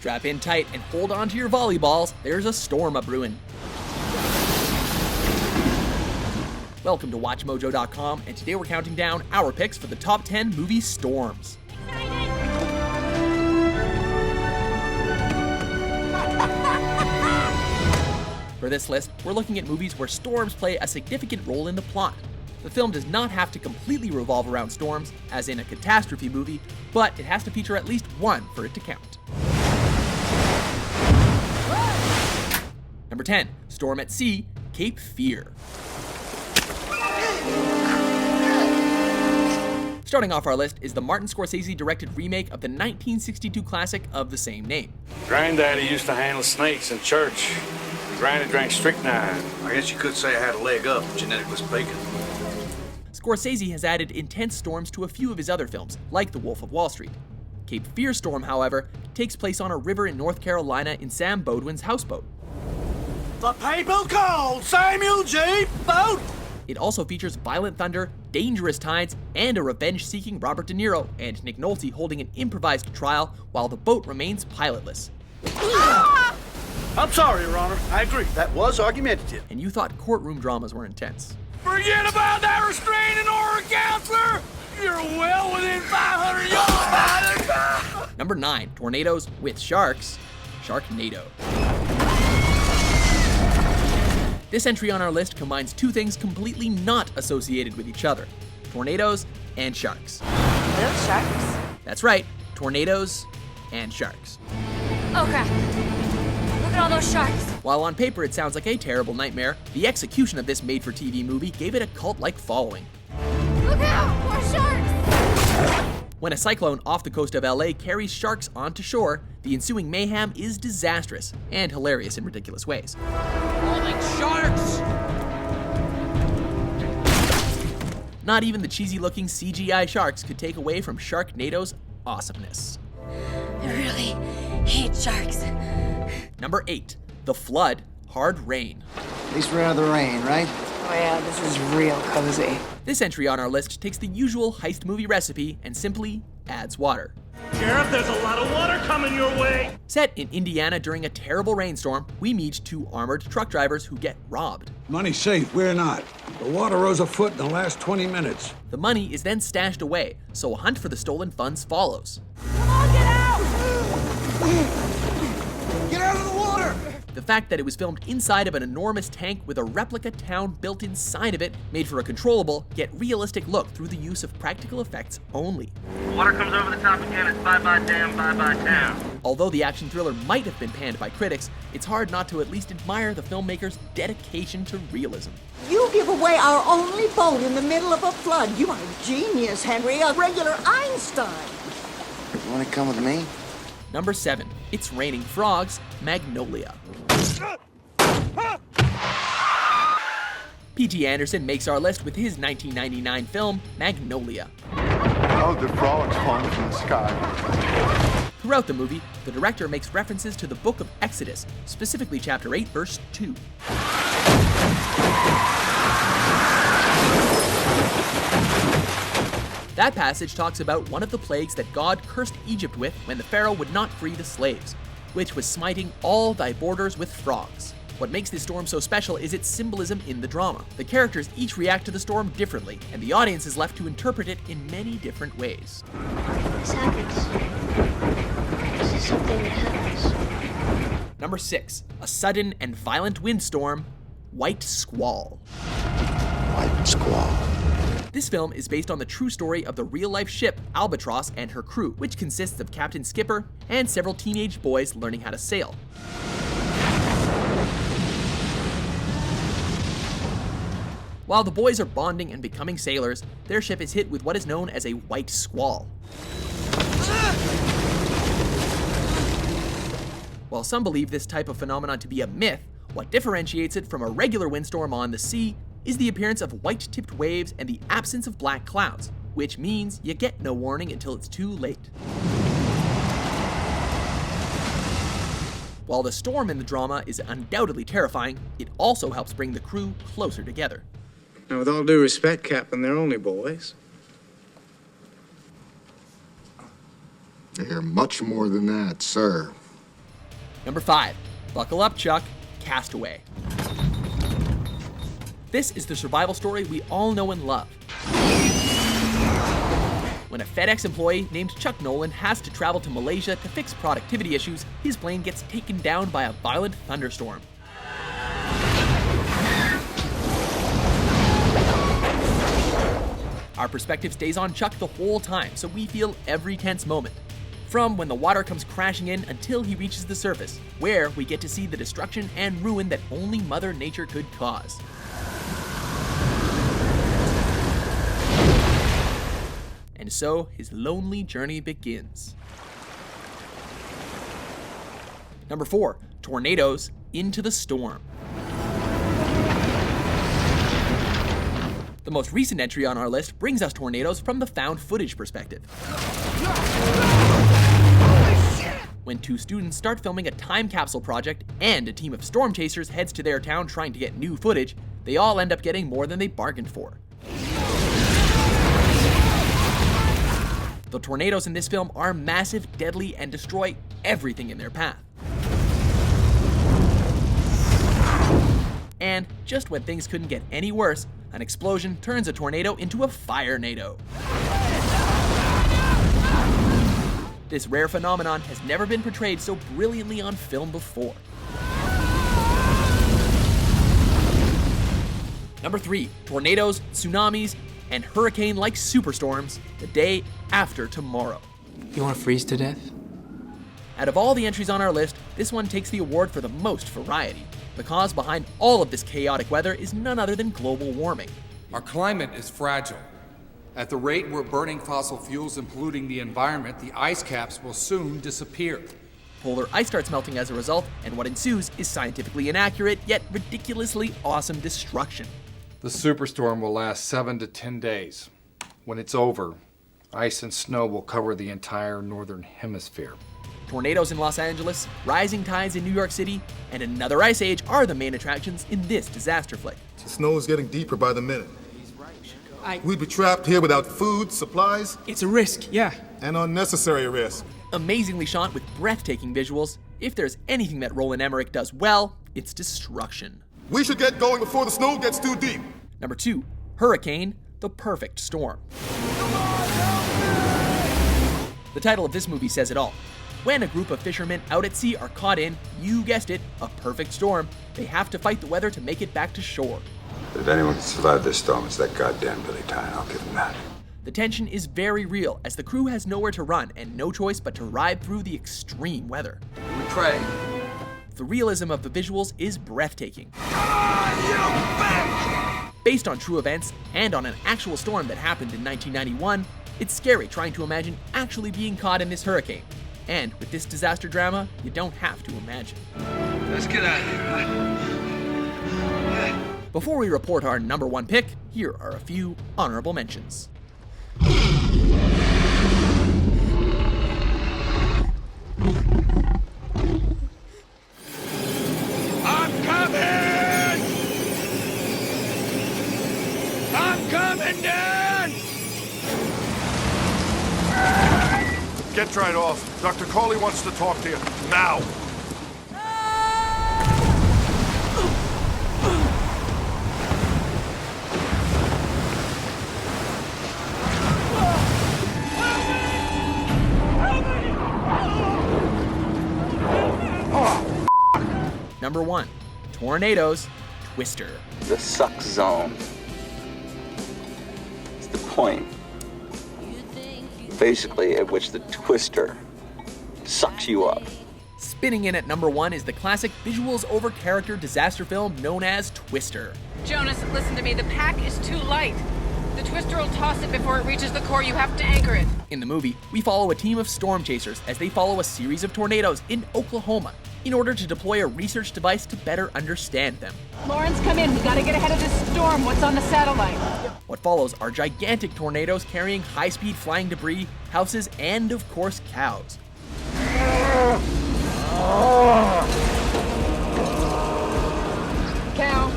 Strap in tight and hold on to your volleyballs, there's a storm a-brewing. Welcome to WatchMojo.com, and today we're counting down our picks for the top 10 movie storms. For this list, we're looking at movies where storms play a significant role in the plot. The film does not have to completely revolve around storms, as in a catastrophe movie, but it has to feature at least one for it to count. Number 10, Storm at Sea, Cape Fear. Starting off our list is the Martin Scorsese-directed remake of the 1962 classic of the same name. Granddaddy used to handle snakes in church. Granny drank strychnine. I guess you could say I had a leg up, genetically speaking. Scorsese has added intense storms to a few of his other films, like The Wolf of Wall Street. Cape Fear Storm, however, takes place on a river in North Carolina in Sam Bodwin's houseboat. The people called Samuel G. Boat! It also features violent thunder, dangerous tides, and a revenge-seeking Robert De Niro and Nick Nolte holding an improvised trial while the boat remains pilotless. I'm sorry, Your Honor. I agree. That was argumentative. And you thought courtroom dramas were intense. Forget about that restraining order, counselor! You're well within 500 yards! Number 9, Tornadoes with Sharks, Sharknado. This entry on our list combines two things completely not associated with each other: tornadoes and sharks. Those sharks? That's right, tornadoes and sharks. Oh crap. Look at all those sharks. While on paper it sounds like a terrible nightmare, the execution of this made-for-TV movie gave it a cult-like following. Look out! More sharks! When a cyclone off the coast of LA carries sharks onto shore, the ensuing mayhem is disastrous and hilarious in ridiculous ways. Falling sharks! Not even the cheesy-looking CGI sharks could take away from Sharknado's awesomeness. I really hate sharks. Number 8, The Flood, Hard Rain. At least we're out of the rain, right? Oh yeah, this is real cozy. This entry on our list takes the usual heist movie recipe and simply adds water. Sheriff, there's a lot of water coming your way! Set in Indiana during a terrible rainstorm, we meet two armored truck drivers who get robbed. Money safe, we're not. The water rose a foot in the last 20 minutes. The money is then stashed away, so a hunt for the stolen funds follows. Come on, get out! Get out of the water! The fact that it was filmed inside of an enormous tank with a replica town built inside of it made for a controllable, yet realistic look through the use of practical effects only. Water comes over the top again, it's bye-bye dam, bye-bye town. Although the action thriller might have been panned by critics, it's hard not to at least admire the filmmaker's dedication to realism. You give away our only boat in the middle of a flood. You are a genius, Henry, a regular Einstein. You want to come with me? Number 7, It's Raining Frogs, Magnolia. P.T. Anderson makes our list with his 1999 film, Magnolia. Oh, the frogs falling from the sky. Throughout the movie, the director makes references to the book of Exodus, specifically chapter 8, verse 2. That passage talks about one of the plagues that God cursed Egypt with when the Pharaoh would not free the slaves, which was smiting all thy borders with frogs. What makes this storm so special is its symbolism in the drama. The characters each react to the storm differently, and the audience is left to interpret it in many different ways. This happens. This is something that happens. Number 6, a sudden and violent windstorm, White Squall. White Squall. This film is based on the true story of the real-life ship Albatross and her crew, which consists of Captain Skipper and several teenage boys learning how to sail. While the boys are bonding and becoming sailors, their ship is hit with what is known as a white squall. While some believe this type of phenomenon to be a myth, what differentiates it from a regular windstorm on the sea is the appearance of white-tipped waves and the absence of black clouds, which means you get no warning until it's too late. While the storm in the drama is undoubtedly terrifying, it also helps bring the crew closer together. Now, with all due respect, Captain, they're only boys. They're much more than that, sir. Number 5. Buckle up, Chuck. Castaway. This is the survival story we all know and love. When a FedEx employee named Chuck Nolan has to travel to Malaysia to fix productivity issues, his plane gets taken down by a violent thunderstorm. Our perspective stays on Chuck the whole time, so we feel every tense moment. From when the water comes crashing in until he reaches the surface, where we get to see the destruction and ruin that only Mother Nature could cause. And so his lonely journey begins. Number 4. Tornadoes into the storm. The most recent entry on our list brings us tornadoes from the found footage perspective. When 2 students start filming a time capsule project and a team of storm chasers heads to their town trying to get new footage, they all end up getting more than they bargained for. The tornadoes in this film are massive, deadly, and destroy everything in their path. And just when things couldn't get any worse, an explosion turns a tornado into a fire-nado. This rare phenomenon has never been portrayed so brilliantly on film before. Number 3. Tornadoes, tsunamis, and hurricane-like superstorms the day after tomorrow. You want to freeze to death? Out of all the entries on our list, this one takes the award for the most variety. The cause behind all of this chaotic weather is none other than global warming. Our climate is fragile. At the rate we're burning fossil fuels and polluting the environment, the ice caps will soon disappear. Polar ice starts melting as a result, and what ensues is scientifically inaccurate, yet ridiculously awesome destruction. The superstorm will last 7 to 10 days. When it's over, ice and snow will cover the entire northern hemisphere. Tornadoes in Los Angeles, rising tides in New York City, and another ice age are the main attractions in this disaster flick. The snow is getting deeper by the minute. We'd be trapped here without food, supplies. It's a risk, yeah. An unnecessary risk. Amazingly shot with breathtaking visuals. If there's anything that Roland Emmerich does well, it's destruction. We should get going before the snow gets too deep. Number 2, Hurricane, the perfect storm. The title of this movie says it all. When a group of fishermen out at sea are caught in, you guessed it, a perfect storm, they have to fight the weather to make it back to shore. But if anyone can survive this storm, it's that goddamn Billy Tyne. I'll give him that. The tension is very real, as the crew has nowhere to run and no choice but to ride through the extreme weather. We pray. The realism of the visuals is breathtaking. Based on true events and on an actual storm that happened in 1991, it's scary trying to imagine actually being caught in this hurricane. And with this disaster drama, you don't have to imagine. Let's get out of here. Before we report our number 1 pick, here are a few honorable mentions. I'm coming down! Get right off. Dr. Coley wants to talk to you. Now! Number 1, Tornadoes, Twister. The suck zone. It's the point, basically, at which the twister sucks you up. Spinning in at number 1 is the classic visuals over character disaster film known as Twister. Jonas, listen to me. The pack is too light. The twister will toss it before it reaches the core. You have to anchor it. In the movie, we follow a team of storm chasers as they follow a series of tornadoes in Oklahoma in order to deploy a research device to better understand them. Lawrence, come in. We gotta get ahead of this storm. What's on the satellite? What follows are gigantic tornadoes carrying high-speed flying debris, houses, and of course, cows. Cow.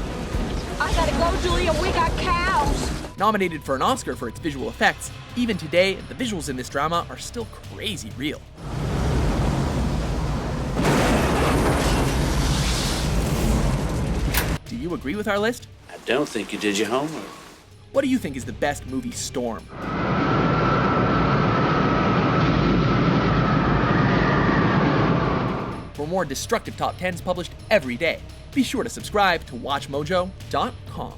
I gotta go, Julia. We got cows. Nominated for an Oscar for its visual effects, even today, the visuals in this drama are still crazy real. you agree with our list? I don't think you did your homework. What do you think is the best movie storm? For more destructive top 10s published every day, be sure to subscribe to WatchMojo.com.